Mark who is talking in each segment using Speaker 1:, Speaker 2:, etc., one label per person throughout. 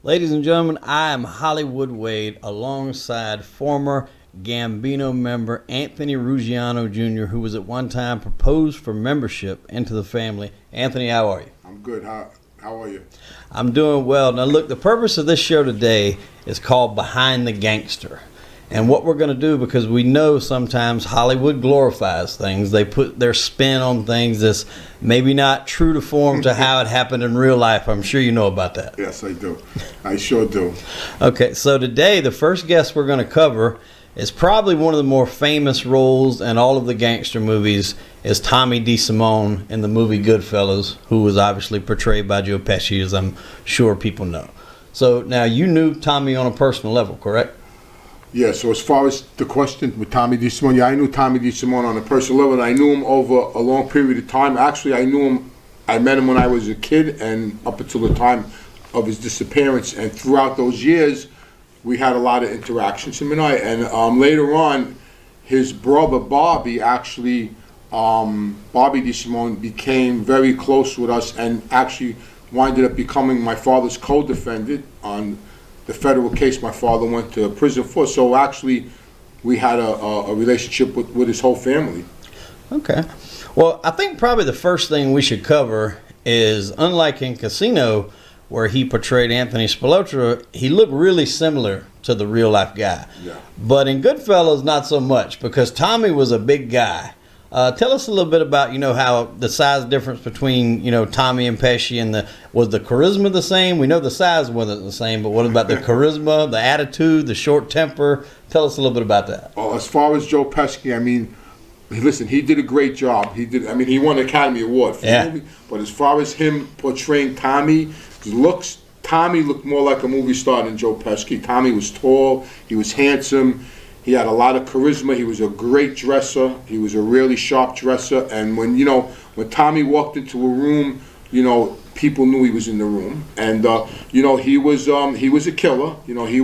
Speaker 1: Ladies and gentlemen, I am Hollywood Wade alongside former Gambino member Anthony Ruggiano Jr., who was at one time proposed for membership into the family. Anthony, how are you?
Speaker 2: I'm good. How are you?
Speaker 1: I'm doing well. Now look, the purpose of this show today is called Behind the Gangster. And what we're going to do, because we know sometimes Hollywood glorifies things, they put their spin on things that's maybe not true to form to how it happened in real life. I'm sure you know about that.
Speaker 2: Yes, I do. I sure do.
Speaker 1: Okay, so today the first guest we're going to cover is probably one of the more famous roles in all of the gangster movies, is Tommy DeSimone in the movie Goodfellas, who was obviously portrayed by Joe Pesci, as I'm sure people know. So now you knew Tommy on a personal level, correct?
Speaker 2: Yeah, so as far as the question with Tommy DeSimone, yeah, I knew Tommy DeSimone on a personal level, and I knew him over a long period of time. Actually, I met him when I was a kid and up until the time of his disappearance. And throughout those years, we had a lot of interactions, him and I. And later on, his brother Bobby, actually, Bobby DeSimone, became very close with us and actually winded up becoming my father's co-defendant on the federal case my father went to prison for. So actually, we had a relationship with his whole family.
Speaker 1: Okay. Well, I think probably the first thing we should cover is, unlike in Casino, where he portrayed Anthony Spilotra, he looked really similar to the real life guy.
Speaker 2: Yeah.
Speaker 1: But in Goodfellas, not so much, because Tommy was a big guy. Tell us a little bit about, how the size difference between, Tommy and Pesci, and was the charisma the same? We know the size wasn't the same, but what about the charisma, the attitude, the short temper? Tell us a little bit about that.
Speaker 2: Well, as far as Joe Pesci, listen, he did a great job. He won the Academy Award for the movie. But as far as him portraying Tommy, Tommy looked more like a movie star than Joe Pesci. Tommy was tall, he was handsome, he had a lot of charisma, he was a great dresser, he was a really sharp dresser, and when Tommy walked into a room, people knew he was in the room. And he was a killer. He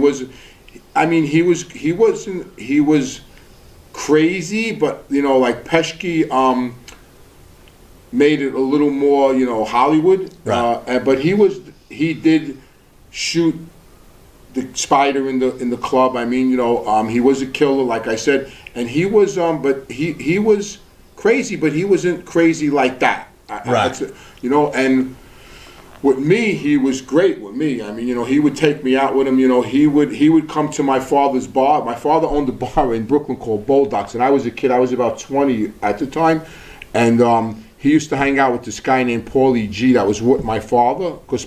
Speaker 2: was crazy, but like Pesci made it a little more Hollywood.
Speaker 1: Right.
Speaker 2: But he did shoot the spider in the club. He was a killer, like I said, and he was but he was crazy, but he wasn't crazy like that.
Speaker 1: Right.
Speaker 2: And with me, he was great with me. He would take me out with him. He would come to my father's bar. My father owned a bar in Brooklyn called Bulldogs, and I was a kid. I was about 20 at the time, and he used to hang out with this guy named Paulie G that was with my father, because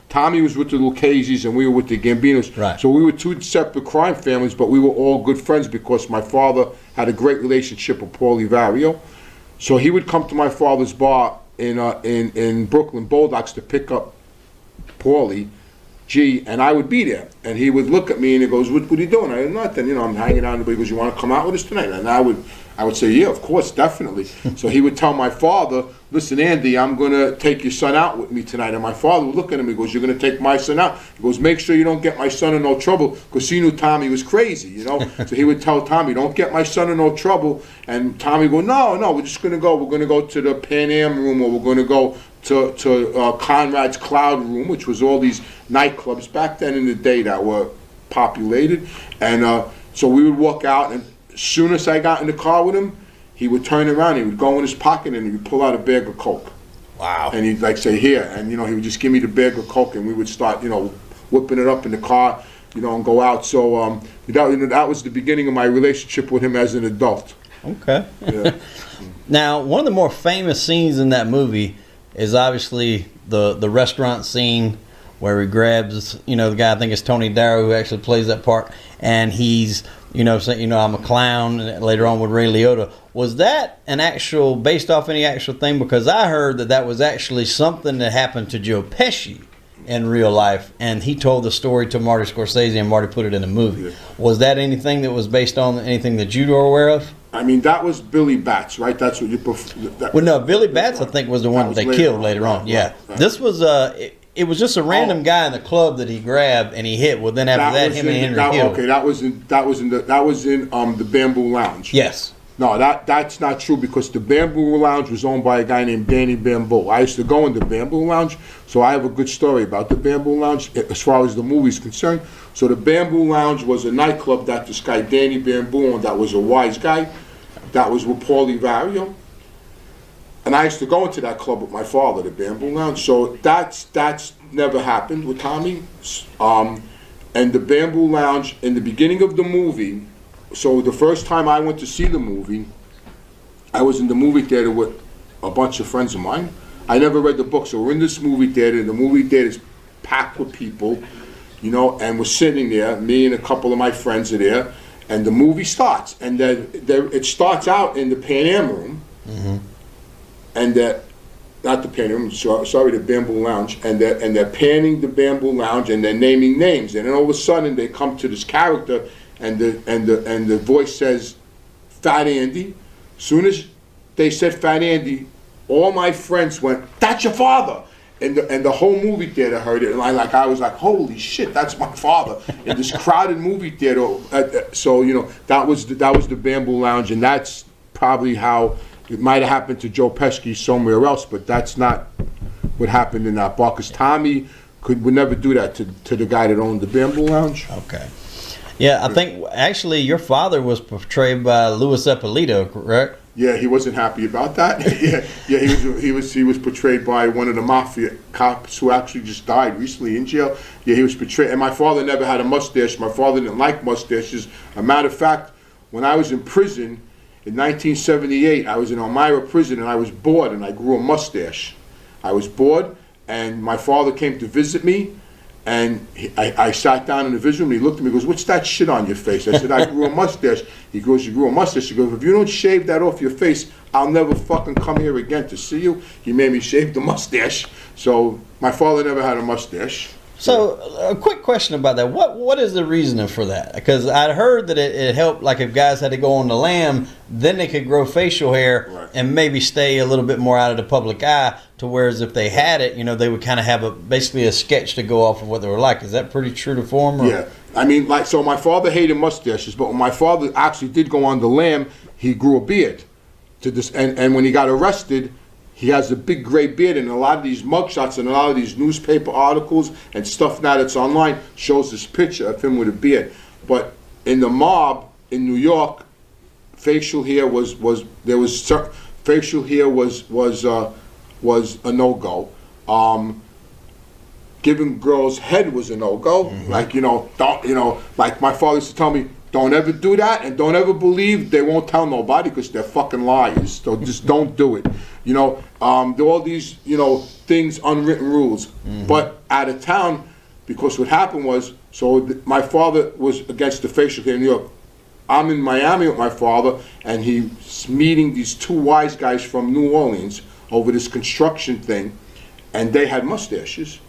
Speaker 2: Tommy was with the Luccheses and we were with the Gambinos.
Speaker 1: Right.
Speaker 2: So we were two separate crime families, but we were all good friends because my father had a great relationship with Paulie Vario. So he would come to my father's bar in Brooklyn Bulldogs to pick up Paulie G, and I would be there, and he would look at me and he goes, "What are you doing?" I said, "Nothing. I'm hanging out." And he goes, "You want to come out with us tonight?" And I would say, "Yeah, of course, definitely." So he would tell my father, "Listen, Andy, I'm going to take your son out with me tonight." And my father would look at him, he goes, "You're going to take my son out?" He goes, "Make sure you don't get my son in no trouble," because he knew Tommy was crazy, So he would tell Tommy, "Don't get my son in no trouble." And Tommy would go, No, we're just going to go. We're going to go to the Pan Am room, or we're going to go to Conrad's Cloud Room, which was all these nightclubs back then in the day that were populated. And so we would walk out, and as soon as I got in the car with him, he would turn around, he would go in his pocket, and he would pull out a bag of Coke.
Speaker 1: Wow.
Speaker 2: And he'd say, "Here," and he would just give me the bag of Coke, and we would start whipping it up in the car, and go out. So that was the beginning of my relationship with him as an adult.
Speaker 1: Okay.
Speaker 2: Yeah.
Speaker 1: Now, one of the more famous scenes in that movie is obviously the restaurant scene where he grabs, the guy, I think it's Tony Darrow, who actually plays that part, and he's, saying, I'm a clown, and later on with Ray Liotta. Was that based off any actual thing? Because I heard that was actually something that happened to Joe Pesci in real life, and he told the story to Marty Scorsese, and Marty put it in a movie. Yeah. Was that anything that was based on anything that you were aware of?
Speaker 2: That was Billy Batts, right? That's what you
Speaker 1: Well, no, Billy Batts, I think, was the one that they killed later on. Yeah. Right. This was, it was just a random guy in the club that he grabbed and he hit. Well, then after that him and Henry killed.
Speaker 2: Okay, that was in the Bamboo Lounge.
Speaker 1: Yes.
Speaker 2: No, that's not true because the Bamboo Lounge was owned by a guy named Danny Bamboo. I used to go in the Bamboo Lounge, so I have a good story about the Bamboo Lounge as far as the movie's concerned. So the Bamboo Lounge was a nightclub that this guy Danny Bamboo owned that was a wise guy, that was with Paulie Vario. And I used to go into that club with my father, the Bamboo Lounge. So that's never happened with Tommy. And the Bamboo Lounge, in the beginning of the movie, so the first time I went to see the movie, I was in the movie theater with a bunch of friends of mine. I never read the book, so we're in this movie theater, and the movie theater is packed with people, you know, and we're sitting there, me and a couple of my friends are there, and the movie starts. And then it starts out in the Pan Am room, and not the Pan Am room, sorry, the Bamboo Lounge, and they're panning the Bamboo Lounge, and they're naming names, and then all of a sudden they come to this character, and the voice says, Fat Andy. As soon as they said Fat Andy, all my friends went, "That's your father!" And the whole movie theater heard it, and I was like, "Holy shit, that's my father!" In this crowded movie theater. So you know that was the Bamboo Lounge, and that's probably how it might have happened to Joe Pesci somewhere else, but that's not what happened in that bar. Because Tommy would never do that to the guy that owned the Bamboo Lounge.
Speaker 1: Okay. Yeah, I think actually your father was portrayed by Louis Eppolito, correct?
Speaker 2: Yeah, he wasn't happy about that. yeah, he was portrayed by one of the mafia cops who actually just died recently in jail. Yeah, he was portrayed, and my father never had a mustache. My father didn't like mustaches. A matter of fact, when I was in prison in 1978, I was in Elmira prison, and I was bored, and I grew a mustache. I was bored, and my father came to visit me. And I sat down in the vision room, and he looked at me and goes, "What's that shit on your face?" I said, "I grew a mustache." He goes, "You grew a mustache?" He goes, "If you don't shave that off your face, I'll never fucking come here again to see you." He made me shave the mustache. So my father never had a mustache.
Speaker 1: So a quick question about that. What is the reasoning for that? Because I'd heard that it helped, like if guys had to go on the lam, then they could grow facial hair and maybe stay a little bit more out of the public eye. To whereas if they had it, you know, they would kind of have basically a sketch to go off of what they were like. Is that pretty true to form? Or?
Speaker 2: Yeah, I mean, so my father hated mustaches, but when my father actually did go on the lam, he grew a beard. And when he got arrested, he has a big gray beard, and a lot of these mugshots and a lot of these newspaper articles and stuff now that's online shows this picture of him with a beard. But in the mob in New York, facial hair was a no-go. Giving girls head was a no-go. Like like my father used to tell me, don't ever do that, and don't ever believe they won't tell nobody because they're fucking liars. So just don't do it. There are all these things, unwritten rules. But out of town, because what happened was, my father was against the facial hair in New York. I'm in Miami with my father, and he's meeting these two wise guys from New Orleans over this construction thing, and they had mustaches.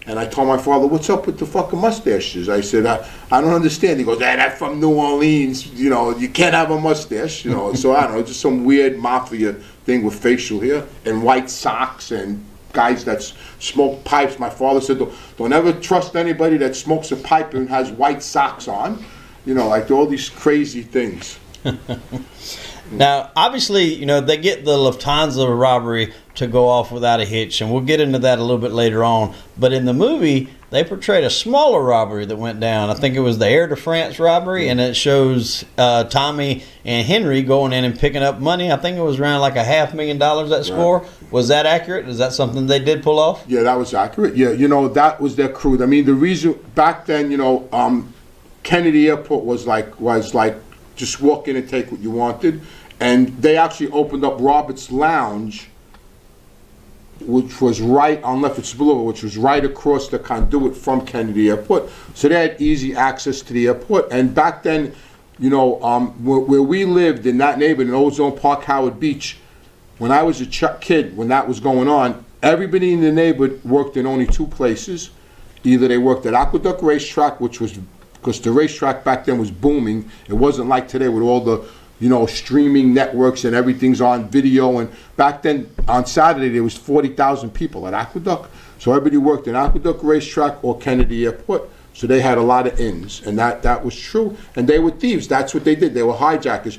Speaker 2: And I told my father, "What's up with the fucking mustaches?" I said, I don't understand. He goes, "That's from New Orleans, you can't have a mustache." So I don't know, just some weird mafia thing with facial hair and white socks and guys that smoke pipes. My father said, don't ever trust anybody that smokes a pipe and has white socks on. Like all these crazy things.
Speaker 1: Now, obviously, they get the Lufthansa robbery to go off without a hitch, and we'll get into that a little bit later on. But in the movie, they portrayed a smaller robbery that went down. I think it was the Air de France robbery, and it shows Tommy and Henry going in and picking up money. I think it was around like $500,000 that score. Was that accurate? Is that something they did pull off?
Speaker 2: Yeah, that was accurate. Yeah, that was their crew. I mean, the reason back then, Kennedy Airport was like just walk in and take what you wanted. And they actually opened up Robert's Lounge, which was right on Lefferts Boulevard, which was right across the conduit from Kennedy Airport. So they had easy access to the airport. And back then, where we lived in that neighborhood, in Ozone Park, Howard Beach, when I was a kid, when that was going on, everybody in the neighborhood worked in only two places. Either they worked at Aqueduct Racetrack, which was, because the racetrack back then was booming. It wasn't like today with all the streaming networks and everything's on video. And back then, on Saturday, there was 40,000 people at Aqueduct. So everybody worked in Aqueduct Racetrack or Kennedy Airport. So they had a lot of inns, and that was true. And they were thieves. That's what they did. They were hijackers.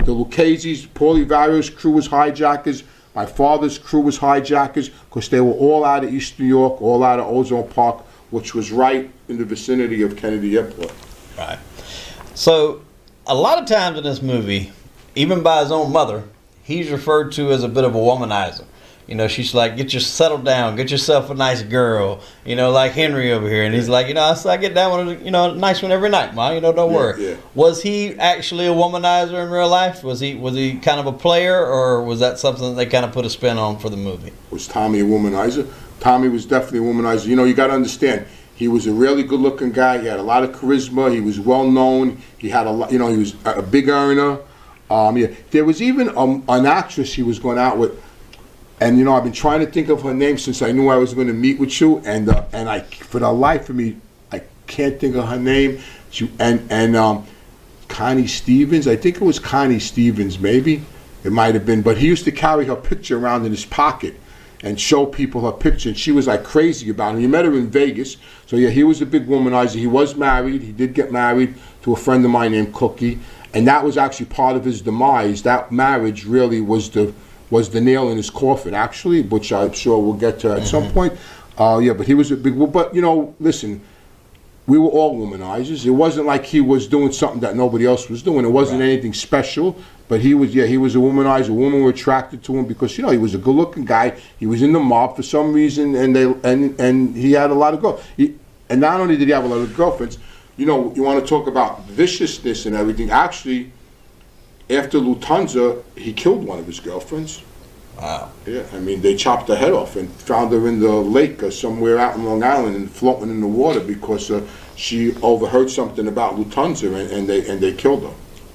Speaker 2: The Lucchese's, Paulie Vario's crew was hijackers. My father's crew was hijackers because they were all out of East New York, all out of Ozone Park, which was right in the vicinity of Kennedy Airport.
Speaker 1: Right. So, a lot of times in this movie, even by his own mother, he's referred to as a bit of a womanizer. You know, she's like, get your settled down, get yourself a nice girl, you know, like Henry over here. And he's like, you know, I get down with a nice one every night, Ma, you know, don't worry.
Speaker 2: Yeah.
Speaker 1: Was he actually a womanizer in real life? Was he kind of a player, or was that something that they kind of put a spin on for the movie?
Speaker 2: Was Tommy a womanizer? Tommy was definitely a womanizer. You know, you got to understand, he was a really good-looking guy. He had a lot of charisma. He was well-known. He had a lot, you know, he was a big earner. Yeah. There was even an actress he was going out with. And you know, I've been trying to think of her name since I knew I was going to meet with you, and I, for the life of me, I can't think of her name. Connie Stevens, I think it was Connie Stevens, maybe it might have been. But he used to carry her picture around in his pocket and show people her picture, and she was like crazy about him. You met her in Vegas, so yeah, he was a big womanizer. He was married. He did get married to a friend of mine named Cookie, and that was actually part of his demise. That marriage really was the nail in his coffin, actually, which I'm sure we'll get to at some point. Yeah, but he was a big, but you know, listen, we were all womanizers. It wasn't like he was doing something that nobody else was doing. It wasn't anything special, but he was a womanizer. Women were attracted to him because, you know, he was a good-looking guy. He was in the mob for some reason, and he had a lot of girls. And not only did he have a lot of girlfriends, you know, you want to talk about viciousness and everything. Actually, after Lufthansa, he killed one of his girlfriends.
Speaker 1: Wow.
Speaker 2: Yeah, I mean, they chopped her head off and found her in the lake or somewhere out in Long Island and floating in the water because she overheard something about Lufthansa and they killed her.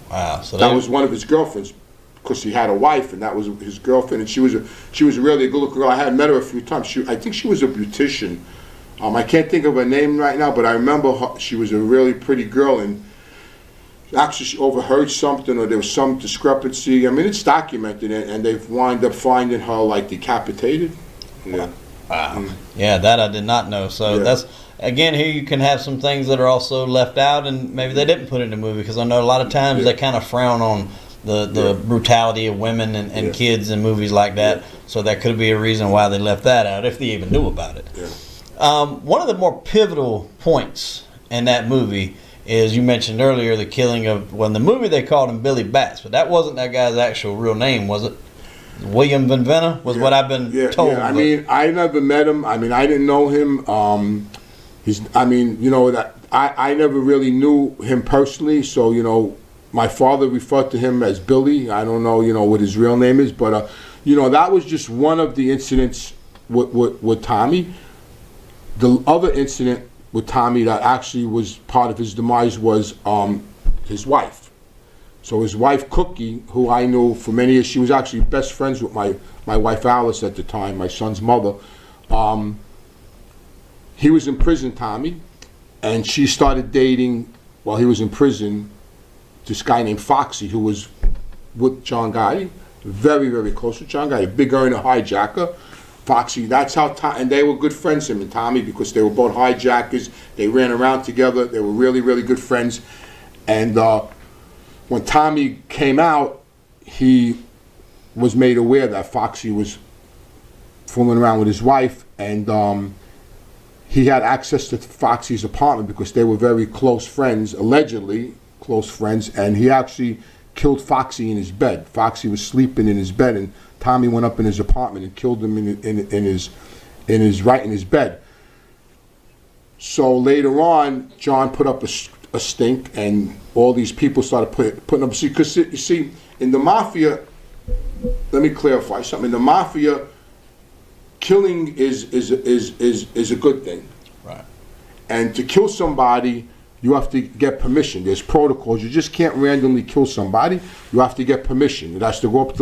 Speaker 1: Wow. So
Speaker 2: that was one of his girlfriends because he had a wife and that was his girlfriend, and she was really a good-looking girl. I had met her a few times. I think she was a beautician. I can't think of her name right now, but I remember she was a really pretty girl, and actually she overheard something or there was some discrepancy. I mean, it's documented, and they've wound up finding her like decapitated. Yeah.
Speaker 1: Wow. Yeah, that I did not know. So that's, again, here you can have some things that are also left out and maybe they didn't put in the movie, because I know a lot of times they kind of frown on the brutality of women and kids in movies like that. So that could be a reason why they left that out, if they even knew about it. One of the more pivotal points in that movie is, you mentioned earlier, the killing of, well, in the movie they called him Billy Bats, but that wasn't that guy's actual real name, was it? William Bentvena was what I've been told.
Speaker 2: Yeah. I mean, I never met him. I mean, I didn't know him. You know, that I never really knew him personally, so, you know, my father referred to him as Billy. I don't know, you know, what his real name is, but, you know, that was just one of the incidents with Tommy. The other incident with Tommy that actually was part of his demise was his wife. So his wife, Cookie, who I knew for many years, she was actually best friends with my wife Alice at the time, my son's mother. He was in prison, Tommy, and she started dating, while he was in prison, this guy named Foxy, who was with John Gotti, very, very close with John Gotti, a big earner hijacker. Foxy, that's how, and they were good friends, him and Tommy, because they were both hijackers. They ran around together. They were really, really good friends. And when Tommy came out, he was made aware that Foxy was fooling around with his wife, and he had access to Foxy's apartment because they were very close friends, allegedly close friends, and he actually killed Foxy in his bed. Foxy was sleeping in his bed, and Tommy went up in his apartment and killed him in his bed. So later on, John put up a stink, and all these people started putting up. Because you see, in the mafia, let me clarify something. In the mafia, killing is a good thing.
Speaker 1: Right.
Speaker 2: And to kill somebody, you have to get permission. There's protocols. You just can't randomly kill somebody. You have to get permission. It has to go up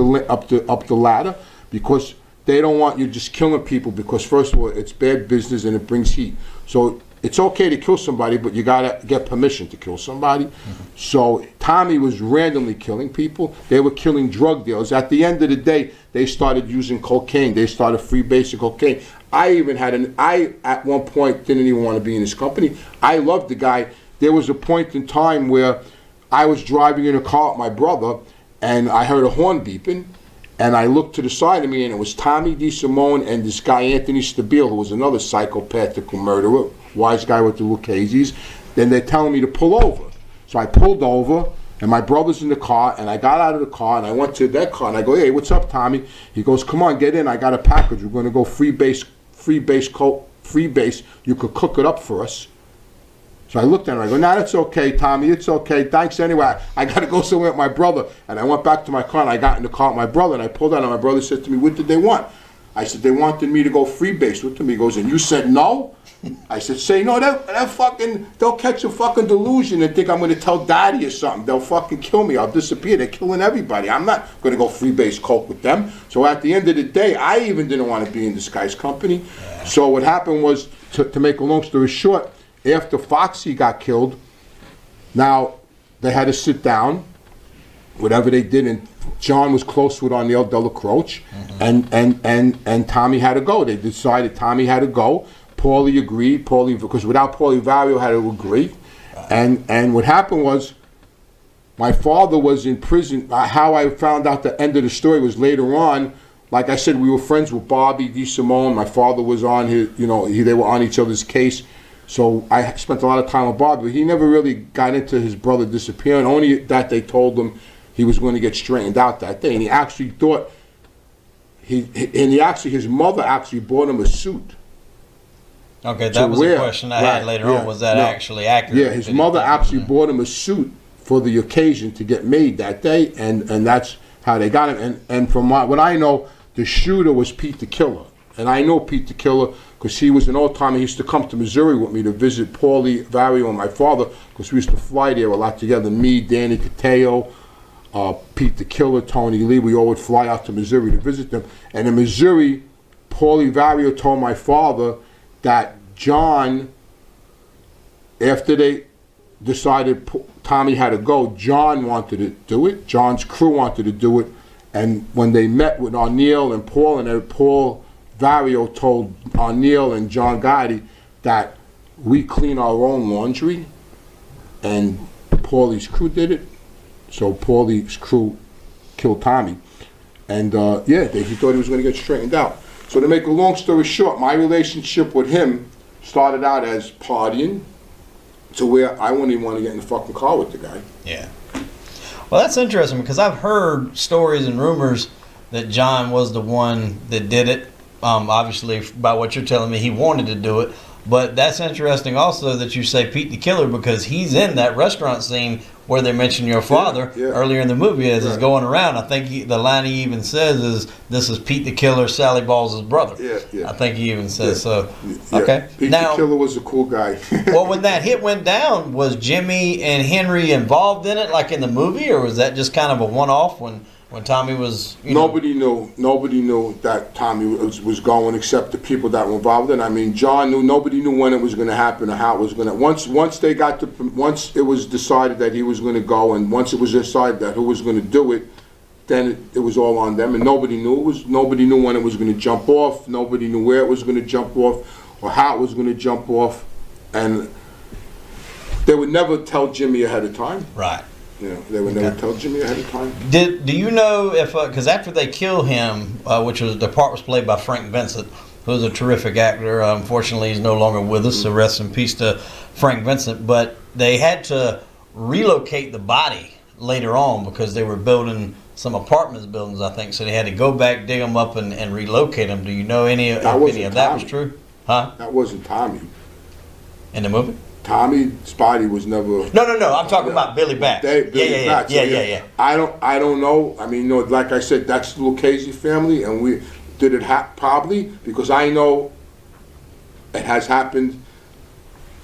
Speaker 2: the ladder, because they don't want you just killing people, because first of all, it's bad business and it brings heat. So it's okay to kill somebody, but you gotta get permission to kill somebody. Mm-hmm. So Tommy was randomly killing people. They were killing drug dealers. At the end of the day, they started using cocaine. They started freebasing cocaine. I at one point didn't even want to be in his company. I loved the guy. There was a point in time where I was driving in a car with my brother, and I heard a horn beeping, and I looked to the side of me, and it was Tommy DeSimone and this guy Anthony Stabile, who was another psychopathical murderer, wise guy with the Lucchese's. Then they're telling me to pull over. So I pulled over, and my brother's in the car, and I got out of the car, and I went to that car, and I go, hey, what's up, Tommy? He goes, come on, get in. I got a package. We're going to go free base. You could cook it up for us. So I looked at him. I go, nah, that's okay, Tommy. It's okay. Thanks anyway. I got to go somewhere with my brother. And I went back to my car, and I got in the car with my brother, and I pulled out, and my brother said to me, what did they want? I said, they wanted me to go freebase with them. He goes, and you said no? I said, say no, they'll catch a fucking delusion and think I'm going to tell daddy or something. They'll fucking kill me. I'll disappear. They're killing everybody. I'm not going to go freebase coke with them. So at the end of the day, I even didn't want to be in this guy's company. Yeah. So what happened was, to make a long story short, after Foxy got killed, now they had to sit down, whatever they did, and John was close with Arnel de la Croce, and Tommy had to go. They decided Tommy had to go. Paulie agreed. Because without Paulie, Vario had to agree. And what happened was, my father was in prison. How I found out the end of the story was later on. Like I said, we were friends with Bobby DeSimone. My father was on his, they were on each other's case. So I spent a lot of time with Bobby, but he never really got into his brother disappearing. Only that they told him he was going to get straightened out that day. And he actually thought, his mother actually bought him a suit.
Speaker 1: Okay, that was a question I had later on. Was that actually accurate?
Speaker 2: Yeah, his mother actually bought him a suit for the occasion to get made that day, and that's how they got him. And from what I know, the shooter was Pete the Killer. And I know Pete the Killer because he was an old timer. He used to come to Missouri with me to visit Paulie, Vario, and my father, because we used to fly there a lot together. Me, Danny Cateo, Pete the Killer, Tony Lee, we all would fly out to Missouri to visit them. And in Missouri, Paulie Vario told my father that John, after they decided Tommy had to go, John wanted to do it. John's crew wanted to do it. And when they met with Arnel and Paul, and Paul Vario told Arnel and John Gotti that we clean our own laundry, and Paulie's crew did it. So Paulie's crew killed Tommy. And he thought he was going to get straightened out. So to make a long story short, my relationship with him started out as partying to where I wouldn't even want to get in the fucking car with the guy.
Speaker 1: Yeah. Well, that's interesting because I've heard stories and rumors that John was the one that did it. Obviously, by what you're telling me, he wanted to do it. But that's interesting also that you say Pete the Killer because he's in that restaurant scene where they mention your father earlier in the movie as he's going around. I think the line he even says is, "This is Pete the Killer, Sally Balls' brother." I think he even says so. Okay.
Speaker 2: Pete the Killer was a cool guy.
Speaker 1: Well, when that hit went down, was Jimmy and Henry involved in it like in the movie, or was that just kind of a one-off when Tommy was,
Speaker 2: Nobody knew that Tommy was going except the people that were involved in it. I mean, John knew. Nobody knew when it was going to happen or how it was going to. Once it was decided that he was going to go, and once it was decided that who was going to do it, then it was all on them, and nobody knew. Nobody knew when it was going to jump off. Nobody knew where it was going to jump off or how it was going to jump off, and they would never tell Jimmy ahead of time.
Speaker 1: Right.
Speaker 2: They would never tell Jimmy ahead of time.
Speaker 1: Do you know if, because after they kill him, which was, the part was played by Frank Vincent, who was a terrific actor. Unfortunately, he's no longer with us, so rest in peace to Frank Vincent. But they had to relocate the body later on because they were building some apartments buildings, I think. So they had to go back, dig them up, and relocate them. Do you know any of that was true? Huh?
Speaker 2: That wasn't Tommy.
Speaker 1: In the movie?
Speaker 2: Tommy's body was never.
Speaker 1: No. I'm talking about Billy Batch. Yeah.
Speaker 2: I don't know. I mean, like I said, that's the Lucchese family, and we did it probably because I know it has happened.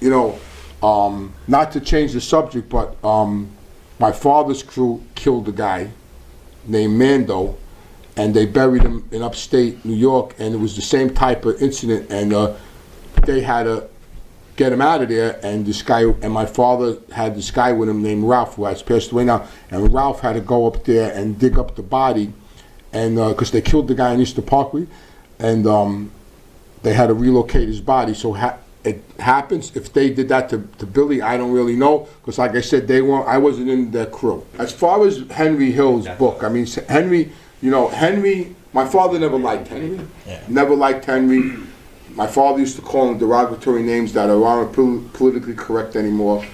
Speaker 2: Not to change the subject, but my father's crew killed a guy named Mando, and they buried him in upstate New York, and it was the same type of incident, and they had to get him out of there, and this guy, and my father had this guy with him named Ralph, who has passed away now, and Ralph had to go up there and dig up the body, and because they killed the guy in Eastern Parkway, and they had to relocate his body. So it happens. If they did that to Billy, I don't really know, because like I said, I wasn't in their crew. As far as Henry Hill's book, I mean, Henry, my father never liked Henry.
Speaker 1: Yeah.
Speaker 2: Never liked Henry. My father used to call him derogatory names that aren't politically correct anymore.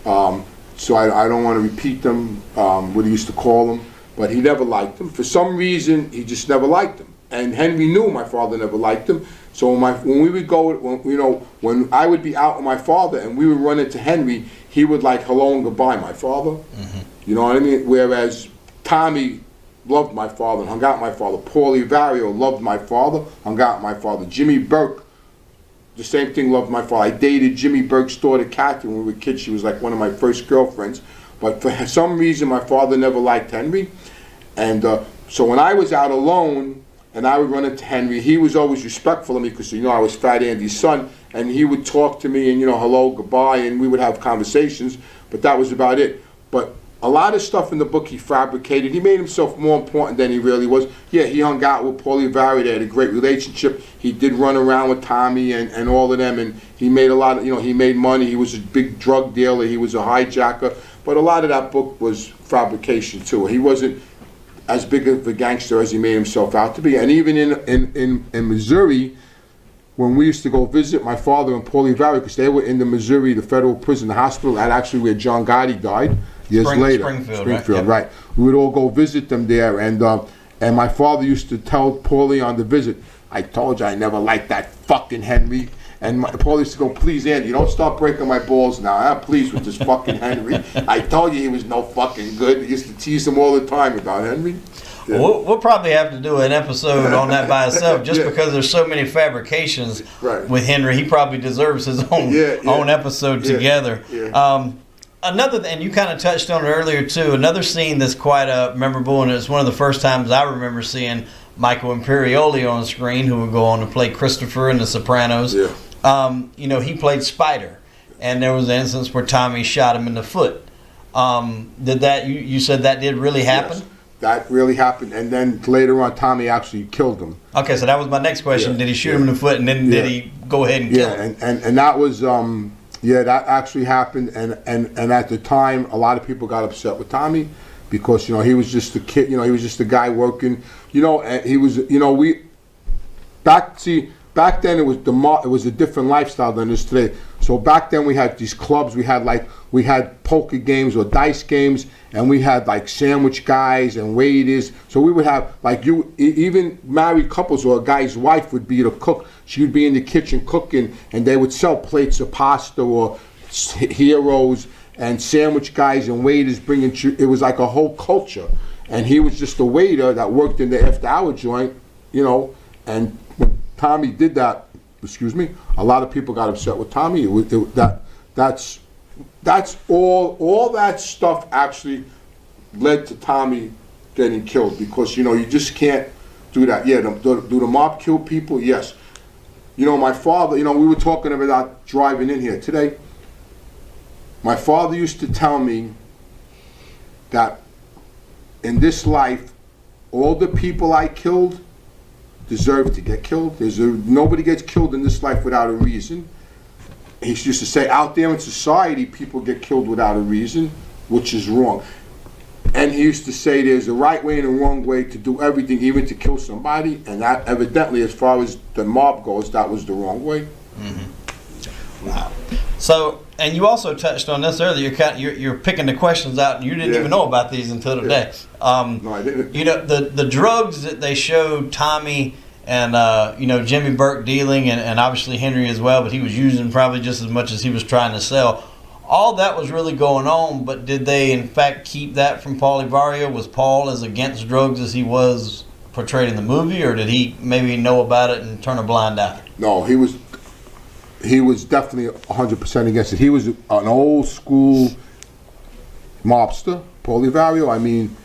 Speaker 2: So I don't want to repeat them, what he used to call them, but he never liked them. For some reason, he just never liked them. And Henry knew my father never liked him. So when we would go, when I would be out with my father and we would run into Henry, he would like hello and goodbye my father. Mm-hmm. You know what I mean? Whereas Tommy loved my father and hung out with my father. Paulie Vario loved my father, hung out with my father. Jimmy Burke, the same thing, loved my father. I dated Jimmy Burke's daughter, Kathy, when we were kids. She was like one of my first girlfriends. But for some reason, my father never liked Henry. And so when I was out alone, and I would run into Henry, he was always respectful of me because, I was Fat Andy's son, and he would talk to me and, hello, goodbye, and we would have conversations, but that was about it. But a lot of stuff in the book he fabricated. He made himself more important than he really was. Yeah, he hung out with Paulie Vary. They had a great relationship. He did run around with Tommy and all of them, and he made a lot of, he made money. He was a big drug dealer. He was a hijacker. But a lot of that book was fabrication, too. He wasn't as big of a gangster as he made himself out to be. And even in Missouri, when we used to go visit my father and Paulie Vary, because they were in the Missouri, the federal prison, the hospital, and actually where John Gotti died years later.
Speaker 1: Springfield,
Speaker 2: right? We would all go visit them there, and my father used to tell Paulie on the visit, I told you I never liked that fucking Henry. And Paulie used to go, please, Andy, don't start breaking my balls now. I'm pleased with this fucking Henry. I told you he was no fucking good. He used to tease him all the time about Henry. Yeah.
Speaker 1: We'll probably have to do an episode on that by itself, just because there's so many fabrications with Henry. He probably deserves his own episode together. Yeah. Another, and you kind of touched on it earlier too, another scene that's quite memorable, and it's one of the first times I remember seeing Michael Imperioli on screen, who would go on to play Christopher in The Sopranos.
Speaker 2: Yeah.
Speaker 1: He played Spider, and there was an instance where Tommy shot him in the foot. Did that? You said that did really happen?
Speaker 2: Yes, that really happened, and then later on, Tommy actually killed him.
Speaker 1: Okay, so that was my next question. Yeah. Did he shoot him in the foot, and then did he go ahead and kill him?
Speaker 2: and that was that actually happened, and at the time, a lot of people got upset with Tommy because he was just a kid. He was just a guy working. And he was. Back then it was a different lifestyle than it is today. So back then we had these clubs. We had poker games or dice games, and we had like sandwich guys and waiters. So we would have even married couples, or a guy's wife would be the cook. She would be in the kitchen cooking, and they would sell plates of pasta or heroes, and sandwich guys and waiters bringing. It was like a whole culture, and he was just a waiter that worked in the after-hour joint, and. Tommy did that. A lot of people got upset with Tommy. That's all that stuff actually led to Tommy getting killed, because you just can't do that. Yeah, do the mob kill people? Yes. My father. We were talking about driving in here today. My father used to tell me that in this life, all the people I killed deserve to get killed. Nobody gets killed in this life without a reason. He used to say, out there in society, people get killed without a reason, which is wrong. And he used to say there's a right way and a wrong way to do everything, even to kill somebody. And that, evidently, as far as the mob goes, that was the wrong way.
Speaker 1: Mm-hmm. Wow. So, and you also touched on this earlier. You're picking the questions out, and you didn't even know about these until today.
Speaker 2: No, I didn't.
Speaker 1: The drugs that they showed Tommy and Jimmy Burke dealing, and obviously Henry as well, but he was using probably just as much as he was trying to sell. All that was really going on, but did they in fact keep that from Paulie Vario? Was Paul as against drugs as he was portrayed in the movie, or did he maybe know about it and turn a blind eye?
Speaker 2: No, he was definitely 100% against it. He was an old school mobster, Paulie Vario. I mean,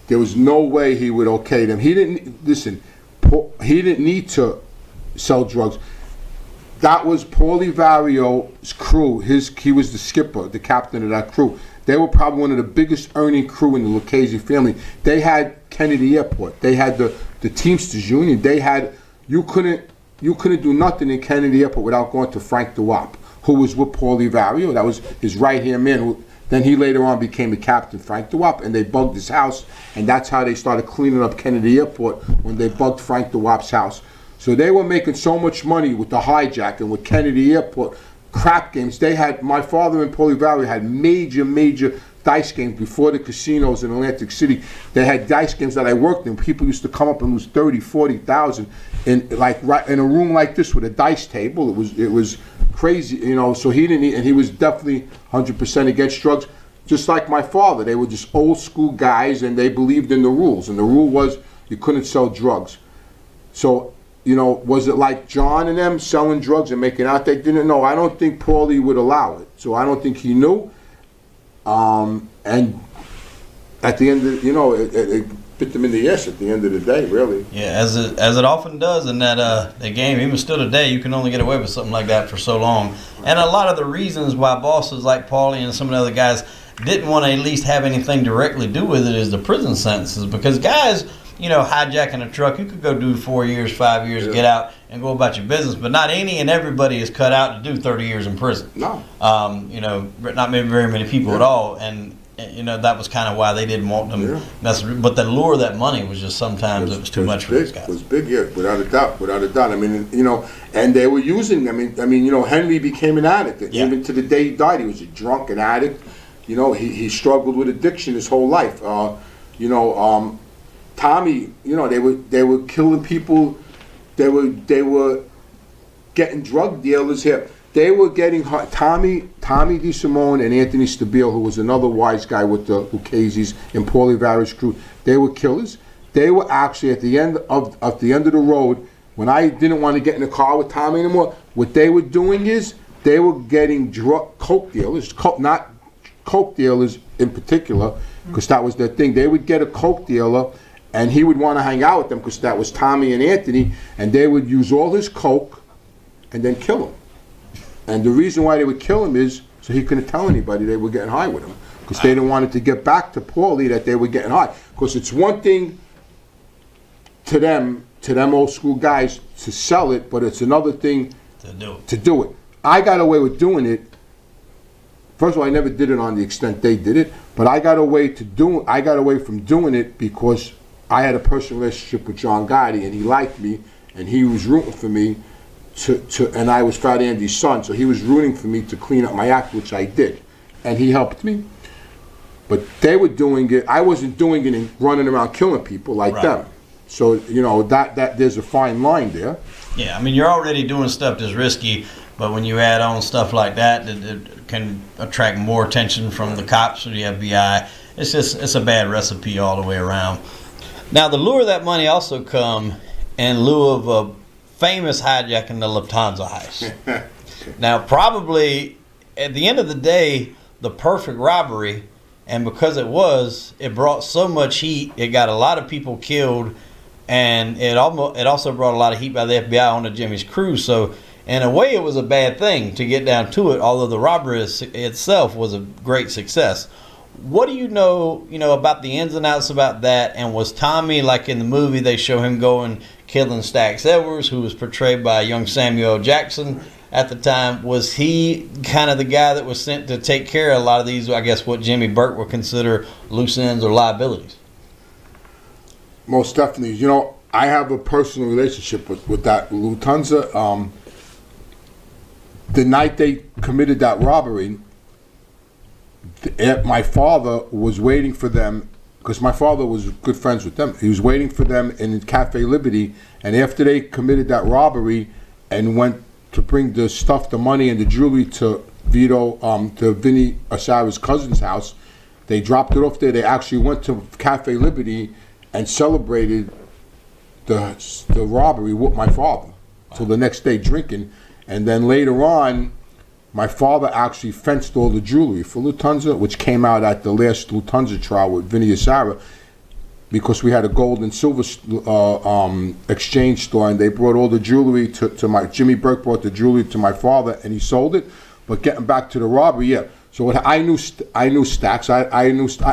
Speaker 2: there was no way he would okay them. He didn't need to sell drugs. That was Paulie Vario's crew. He was the skipper, the captain of that crew. They were probably one of the biggest earning crew in the Lucchese family. They had Kennedy Airport. They had the Teamsters Union. You couldn't you couldn't do nothing in Kennedy Airport without going to Frank DeWap, who was with Paulie Vario. That was his right-hand man. Then he later on became a captain, Frank DeWap, and they bugged his house, and that's how they started cleaning up Kennedy Airport, when they bugged Frank DeWap's house. So they were making so much money with the hijack and with Kennedy Airport, crap games. They had, my father and Paulie Vario had major dice games before the casinos in Atlantic City. They had dice games that I worked in. People used to come up and lose 30, 40,000 in right in a room like this with a dice table. It was crazy, you know. So he didn't, and he was definitely 100% against drugs. Just like my father, they were just old school guys, and they believed in the rules. And the rule was you couldn't sell drugs. So, you know, was it like John and them selling drugs and making out? They didn't know. I don't think Paulie would allow it. So I don't think he knew. And at the end of, you know, it bit them in the ass at the end of the day, really.
Speaker 1: Yeah, as it often does in that game. Even still today, you can only get away with something like that for so long. And a lot of the reasons why bosses like Paulie and some of the other guys didn't want to at least have anything directly do with it is the prison sentences. Because guys, you know, hijacking a truck, you could go do 4 years, 5 years, get out and go about your business. But not any and everybody is cut out to do 30 years in prison.
Speaker 2: No.
Speaker 1: You know, not very many people at all. And you know, that was kind of why they didn't want them. Yeah. But the lure of that money was just sometimes it was too much for these guys.
Speaker 2: It was big, yeah, without a doubt. I mean, you know, and they were using. I mean, you know, Henry became an addict. Yeah. Even to the day he died, he was a drunk, an addict. You know, he struggled with addiction his whole life. You know, Tommy. You know, they were killing people. They were getting drug dealers here. They were getting Tommy DeSimone and Anthony Stabile, who was another wise guy with the Lucchese's and Paulie Vario's crew. They were killers. They were actually at the end of the road, when I didn't want to get in the car with Tommy anymore. What they were doing is they were getting coke dealers, not coke dealers in particular, because that was their thing. They would get a coke dealer, and he would want to hang out with them because that was Tommy and Anthony, and they would use all his coke and then kill him. And the reason why they would kill him is so he couldn't tell anybody they were getting high with him, because they didn't want it to get back to Paulie that they were getting high. Because it's one thing to them old school guys to sell it, but it's another thing to do it. I got away with doing it. First of all, I never did it on the extent they did it, but I got away from doing it because I had a personal relationship with John Gotti, and he liked me, and he was rooting for me. And I was Fat Andy's son, so he was rooting for me to clean up my act, which I did, and he helped me. But they were doing it. I wasn't doing it and running around killing people like them. So you know that there's a fine line there.
Speaker 1: Yeah, I mean, you're already doing stuff that's risky, but when you add on stuff like that, it can attract more attention from the cops or the FBI. It's a bad recipe all the way around. Now, the lure of that money also come in lieu of a famous hijacking, the Lufthansa heist. Now, probably at the end of the day, the perfect robbery, and because it brought so much heat, it got a lot of people killed, and it also brought a lot of heat by the FBI onto Jimmy's crew. So, in a way, it was a bad thing to get down to it, although the robbery itself was a great success. What do you know about the ins and outs about that? And was Tommy, like in the movie, they show him going killing Stax Edwards, who was portrayed by young Samuel Jackson at the time? Was he kind of the guy that was sent to take care of a lot of these, I guess, what Jimmy Burke would consider loose ends or liabilities?
Speaker 2: Most definitely. You know, I have a personal relationship with that Lufthansa. The night they committed that robbery, my father was waiting for them, because my father was good friends with them. He was waiting for them in Cafe Liberty, and after they committed that robbery and went to bring the stuff, the money, and the jewelry to Vinny Asara's cousin's house, they dropped it off there. They actually went to Cafe Liberty and celebrated the robbery with my father till the next day drinking. And then later on, my father actually fenced all the jewelry for Lufthansa, which came out at the last Lufthansa trial with Vinny Asara, because we had a gold and silver exchange store, and they brought all the jewelry to Jimmy Burke brought the jewelry to my father, and he sold it. But getting back to the robbery, yeah. So I knew Stax.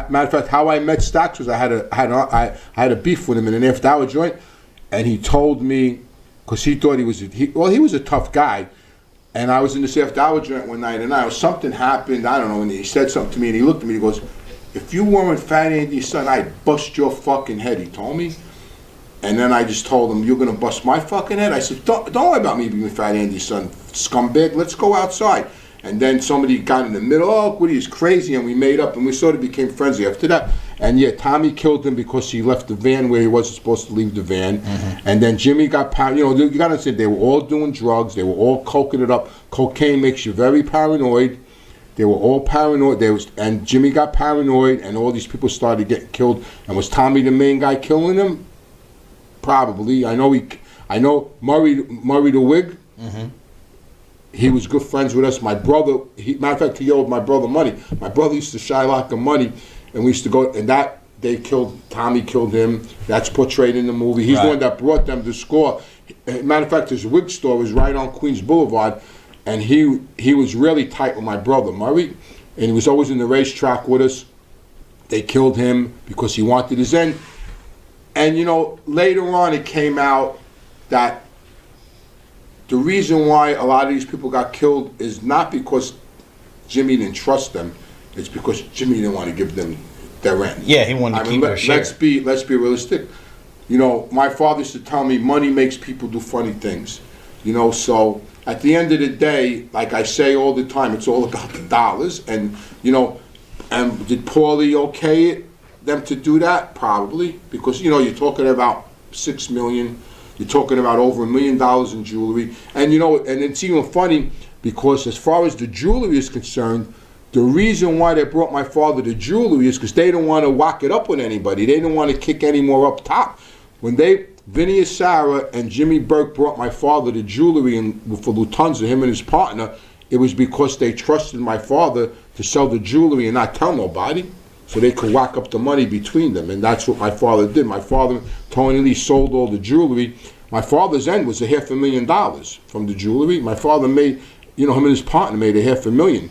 Speaker 2: Matter of fact, how I met Stax was I had a beef with him in an after-hour joint, and he told me because he thought he was a tough guy. And I was in this after-hour joint one night, and something happened, I don't know, and he said something to me, and he looked at me, and he goes, if you weren't Fat Andy's son, I'd bust your fucking head, he told me. And then I just told him, you're going to bust my fucking head? I said, don't worry about me being Fat Andy's son, scumbag, let's go outside. And then somebody got in the middle, oh, Woody is crazy, and we made up, and we sort of became friends after that. And yeah, Tommy killed him because he left the van where he wasn't supposed to leave the van. Mm-hmm. And then Jimmy got paranoid. You know, you got to understand, they were all doing drugs. They were all coking it up. Cocaine makes you very paranoid. They were all paranoid. And Jimmy got paranoid, and all these people started getting killed. And was Tommy the main guy killing them? Probably. I know Murray the Wig. Mm-hmm. He was good friends with us. My brother, matter of fact, he owed my brother money. My brother used to Shylock him money. And we used to go, and Tommy killed him. That's portrayed in the movie. He's the one that brought them to score. Matter of fact, his wig store was right on Queens Boulevard, and he was really tight with my brother, Murray, and he was always in the racetrack with us. They killed him because he wanted his end. And, you know, later on it came out that the reason why a lot of these people got killed is not because Jimmy didn't trust them. It's because Jimmy didn't want to give them their end. Yeah, he wanted to keep their share. Let's be realistic. You know, my father used to tell me money makes people do funny things. You know, so at the end of the day, like I say all the time, it's all about the dollars. And, you know, and did Paulie okay them to do that? Probably. Because, you know, you're talking about $6 million. You're talking about over $1 million in jewelry. And, you know, and it's even funny because as far as the jewelry is concerned, the reason why they brought my father the jewelry is because they didn't want to whack it up with anybody. They didn't want to kick any more up top. When Vinny Asara and Jimmy Burke brought my father the jewelry for Lufthansa, him and his partner, it was because they trusted my father to sell the jewelry and not tell nobody, so they could whack up the money between them. And that's what my father did. My father, Tony Lee, sold all the jewelry. My father's end was $500,000 from the jewelry. My father made, you know, him and his partner made $500,000.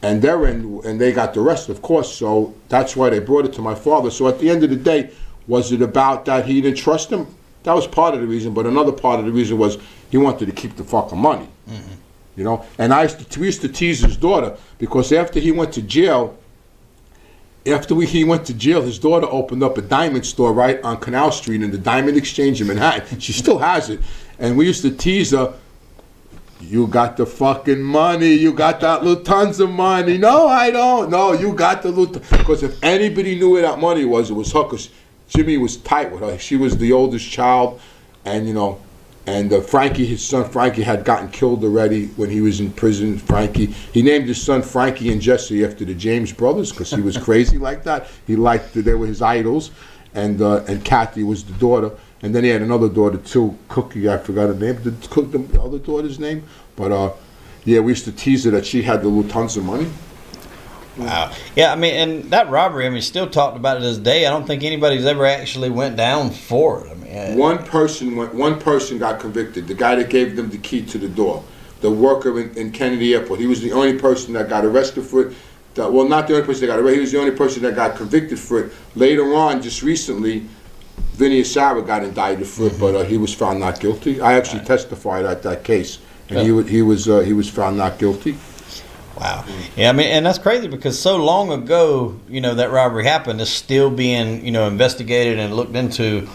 Speaker 2: And their end, and they got the rest, of course. So that's why they brought it to my father. So at the end of the day, was it about that he didn't trust him? That was part of the reason. But another part of the reason was he wanted to keep the fucking money. Mm-hmm. You know. And we used to tease his daughter because after he went to jail, he went to jail, his daughter opened up a diamond store right on Canal Street in the Diamond Exchange in Manhattan. She still has it. And we used to tease her. You got the fucking money. You got that Lufthansa money. No, I don't. No, you got the Lufthansa. Because if anybody knew where that money was, it was her. Because Jimmy was tight with her. She was the oldest child. And, you know, and Frankie, his son Frankie, had gotten killed already when he was in prison. Frankie. He named his son Frankie and Jesse after the James brothers because he was crazy like that. He liked, they were his idols. And Kathy was the daughter. And then he had another daughter too, Cookie, I forgot her name. Did Cook the other daughter's name? But yeah, we used to tease her that she had the Lufthansa money.
Speaker 1: Wow. Yeah, I mean, and that robbery, I mean, still talked about it this day. I don't think anybody's ever actually went down for it. I mean,
Speaker 2: one person got convicted. The guy that gave them the key to the door, the worker in Kennedy Airport. He was the only person that got arrested for it. Well, not the only person that got arrested. He was the only person that got convicted for it. Later on, just recently, Vinny Asara got indicted for it, but he was found not guilty. I actually testified at that case, and he was found not guilty.
Speaker 1: Wow. Yeah, I mean, and that's crazy because so long ago, you know, that robbery happened. It's still being, you know, investigated and looked into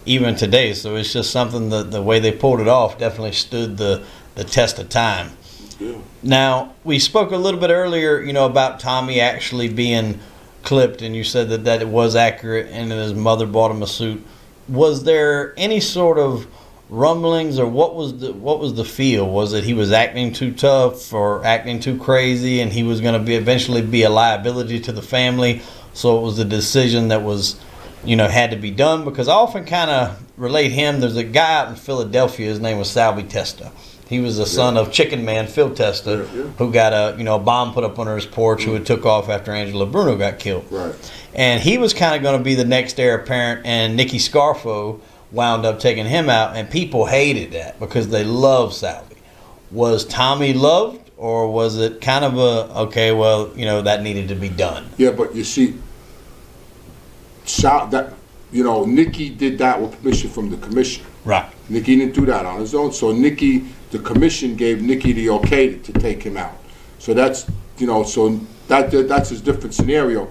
Speaker 1: even today. So it's just something that the way they pulled it off definitely stood the test of time. Yeah. Now, we spoke a little bit earlier, you know, about Tommy actually being clipped, and you said that it was accurate and that his mother bought him a suit. Was there any sort of rumblings, or what was the feel? Was it he was acting too tough or acting too crazy and he was going to eventually be a liability to the family, so it was a decision that was, you know, had to be done? Because I often kind of relate him, there's a guy out in Philadelphia, his name was Salvi Testa. He was the son of Chicken Man Phil Testa, who got a bomb put up under his porch, who had took off after Angela Bruno got killed.
Speaker 2: Right.
Speaker 1: And he was kind of going to be the next heir apparent, and Nicky Scarfo wound up taking him out, and people hated that because they loved Salvi. Was Tommy loved, or was it kind of okay, well, you know, that needed to be done?
Speaker 2: Yeah, but you see, Nicky did that with permission from the commission.
Speaker 1: Right.
Speaker 2: Nicky didn't do that on his own. So Nicky, the commission gave Nicky the okay to take him out. So that's, so that's a different scenario.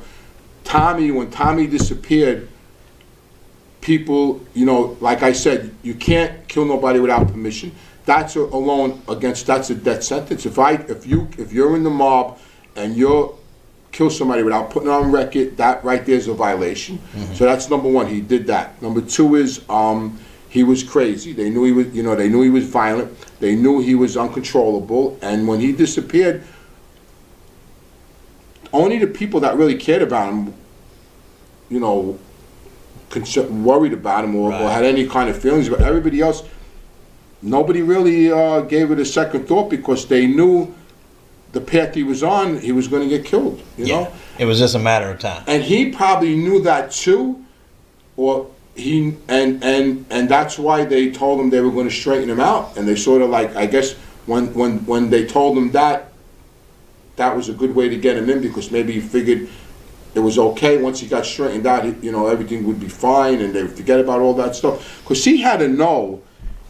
Speaker 2: Tommy, when Tommy disappeared, people, like I said, you can't kill nobody without permission. That's that's a death sentence. If you're in the mob and you kill somebody without putting it on record, that right there is a violation. Mm-hmm. So that's number one. He did that. Number two is he was crazy. They knew he was violent. They knew he was uncontrollable. And when he disappeared, only the people that really cared about him, worried about him or had any kind of feelings. But everybody else, nobody really gave it a second thought because they knew the path he was on, he was going to get killed. You know,
Speaker 1: it was just a matter of time.
Speaker 2: And he probably knew that too, and that's why they told him they were going to straighten him out. And they sort of I guess when they told him that was a good way to get him in because maybe he figured it was okay once he got straightened out. Everything would be fine and they would forget about all that stuff. Because he had to know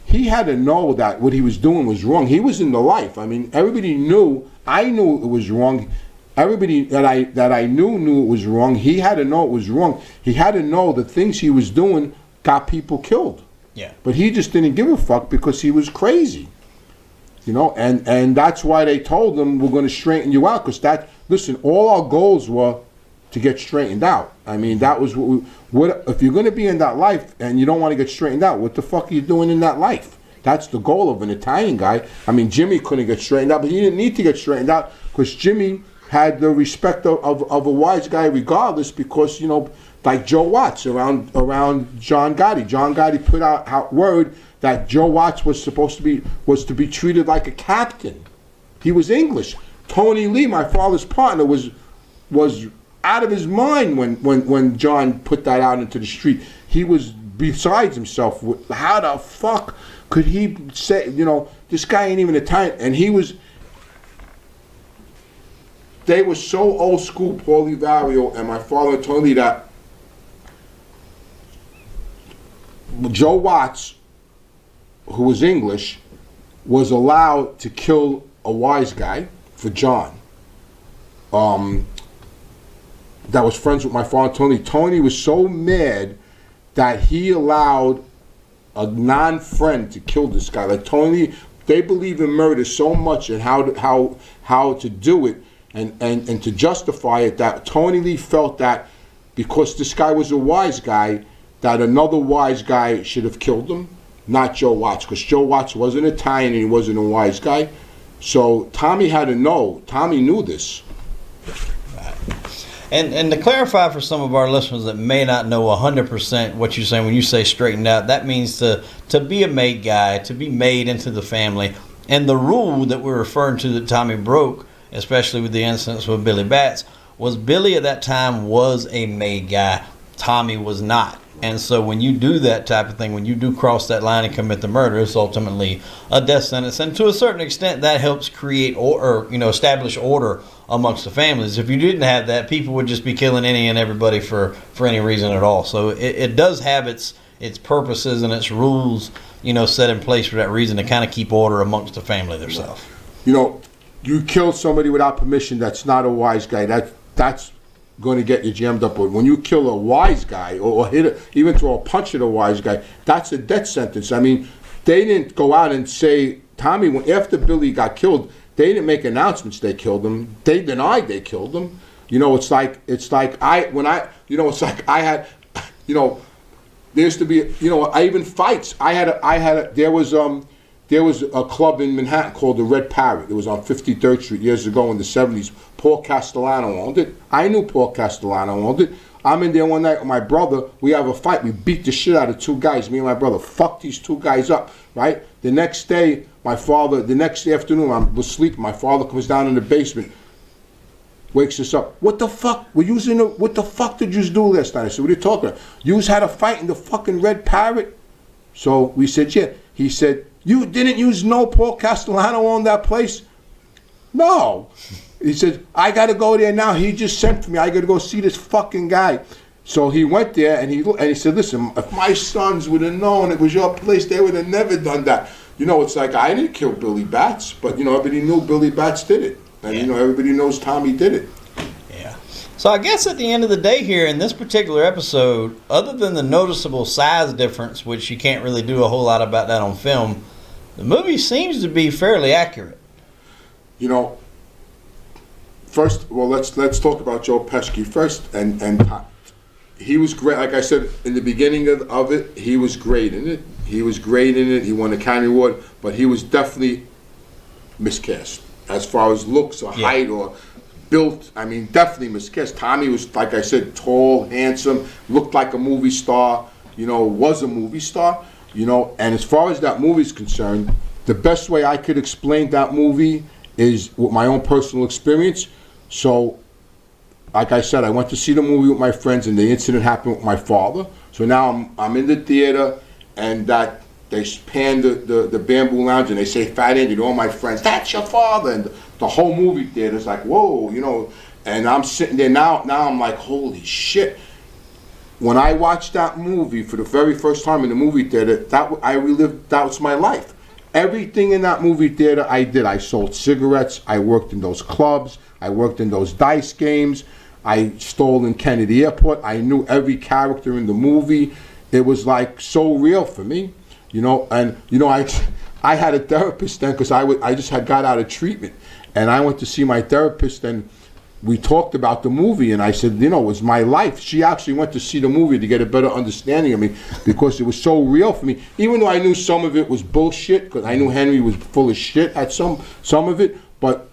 Speaker 2: that what he was doing was wrong. He was in the life. I mean, everybody knew. I knew it was wrong. Everybody that I knew it was wrong. He had to know it was wrong. He had to know the things he was doing got people killed.
Speaker 1: Yeah.
Speaker 2: But he just didn't give a fuck because he was crazy. And that's why they told him we're going to straighten you out. Because listen, all our goals were to get straightened out. I mean, that was what if you're going to be in that life and you don't want to get straightened out, what the fuck are you doing in that life? That's the goal of an Italian guy. I mean, Jimmy couldn't get straightened out, but he didn't need to get straightened out because Jimmy had the respect of a wise guy regardless because, like Joe Watts around John Gotti. John Gotti put out word that Joe Watts was to be treated like a captain. He was English. Tony Lee, my father's partner, was out of his mind when John put that out into the street. He was besides himself. How the fuck could he say, this guy ain't even Italian? And they were so old school, Paulie Vario and my father told me that Joe Watts, who was English, was allowed to kill a wise guy for John. That was friends with my father, Tony. Tony was so mad that he allowed a non-friend to kill this guy. Like Tony, they believe in murder so much and how to do it and to justify it, that Tony Lee felt that because this guy was a wise guy, that another wise guy should have killed him, not Joe Watts, because Joe Watts wasn't Italian and he wasn't a wise guy. So Tommy had to know. Tommy knew this.
Speaker 1: And to clarify for some of our listeners that may not know 100% what you're saying when you say straightened out, that means to be a made guy, to be made into the family. And the rule that we're referring to that Tommy broke, especially with the incidents with Billy Batts, was Billy at that time was a made guy. Tommy was not. And so when you do that type of thing, when you do cross that line and commit the murder, it's ultimately a death sentence. And to a certain extent, that helps create or establish order amongst the families. If you didn't have that, people would just be killing any and everybody for any reason at all. So it does have its purposes and its rules, set in place for that reason, to kind of keep order amongst the family themselves.
Speaker 2: You kill somebody without permission, that's not a wise guy. That's going to get you jammed up. But when you kill a wise guy or even throw a punch at a wise guy, that's a death sentence. I mean, they didn't go out and say, Tommy, after Billy got killed, they didn't make announcements they killed him. They denied they killed him. It's like there used to be, I even fights. There was a club in Manhattan called the Red Parrot. It was on 53rd Street years ago in the 70s. Paul Castellano owned it. I knew Paul Castellano owned it. I'm in there one night with my brother. We have a fight. We beat the shit out of two guys. Me and my brother fucked these two guys up, right? The next afternoon, I was sleeping. My father comes down in the basement, wakes us up. What the fuck? What the fuck did you do last night? I said, what are you talking about? You had a fight in the fucking Red Parrot? So we said, yeah. He said, you didn't know Paul Castellano owned that place? No. He said, I got to go there now. He just sent for me. I got to go see this fucking guy. So he went there and he said, listen, if my sons would have known it was your place, they would have never done that. You know, it's like, I didn't kill Billy Batts, but, you know, everybody knew Billy Batts did it. And, you know, everybody knows Tommy did it.
Speaker 1: Yeah. So I guess at the end of the day here, in this particular episode, other than the noticeable size difference, which you can't really do a whole lot about that on film, the movie seems to be fairly accurate.
Speaker 2: You know, first, well, let's talk about Joe Pesci first, and he was great. Like I said in the beginning of it, he was great in it. He was great in it. He won the Academy Award, but he was definitely miscast as far as looks or height or built. I mean, definitely miscast. Tommy was, like I said, tall, handsome, looked like a movie star. You know, was a movie star. You know, and as far as that movie's concerned, the best way I could explain that movie is with my own personal experience. So, like I said, I went to see the movie with my friends, and the incident happened with my father. So now I'm in the theater, and that they pan the Bamboo Lounge, and they say Fat Andy to all my friends, that's your father. And the whole movie theater is like, whoa, you know. And I'm sitting there now I'm like, holy shit. When I watched that movie for the very first time in the movie theater, I relived, that was my life. Everything in that movie theater I did. I sold cigarettes, I worked in those clubs, I worked in those dice games, I stole in Kennedy Airport, I knew every character in the movie. It was like so real for me, you know. And you know, I had a therapist then, because I just had got out of treatment, and I went to see my therapist, and we talked about the movie, and I said, you know, it was my life. She actually went to see the movie to get a better understanding of me, because it was so real for me. Even though I knew some of it was bullshit, because I knew Henry was full of shit at some of it, but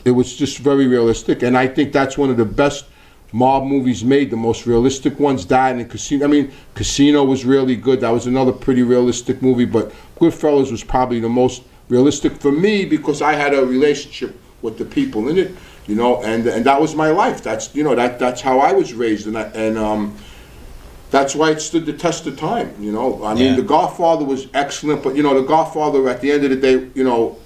Speaker 2: it was just very realistic. And I think that's one of the best mob movies made, the most realistic ones. That and Casino. I mean, Casino was really good. That was another pretty realistic movie, but Goodfellas was probably the most realistic for me, because I had a relationship with the people in it. You know, and that was my life. That's, you know, that's how I was raised, and that's why it stood the test of time. You know, I mean, The Godfather was excellent, but you know, The Godfather at the end of the day, you know,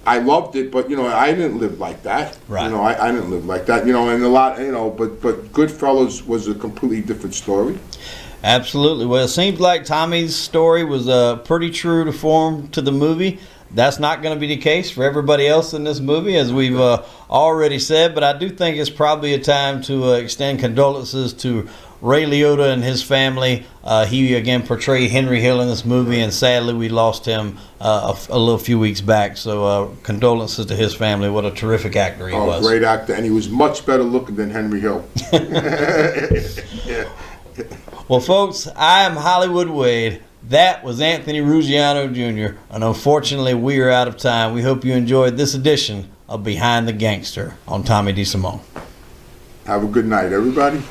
Speaker 2: I loved it, but you know, I didn't live like that.
Speaker 1: Right.
Speaker 2: You know, I didn't live like that. You know, and a lot, you know, but Goodfellas was a completely different story.
Speaker 1: Absolutely. Well, it seems like Tommy's story was pretty true to form to the movie. That's not going to be the case for everybody else in this movie, as we've already said, but I do think it's probably a time to extend condolences to Ray Liotta and his family. He, again, portrayed Henry Hill in this movie, and sadly we lost him a little few weeks back, so condolences to his family. What a terrific actor he was.
Speaker 2: Oh, great actor, and he was much better looking than Henry Hill. Yeah.
Speaker 1: Well, folks, I am Hollywood Wade. That was Anthony Ruggiano Jr., and unfortunately we are out of time. We hope you enjoyed this edition of Behind the Gangster on Tommy DeSimone.
Speaker 2: Have a good night, everybody.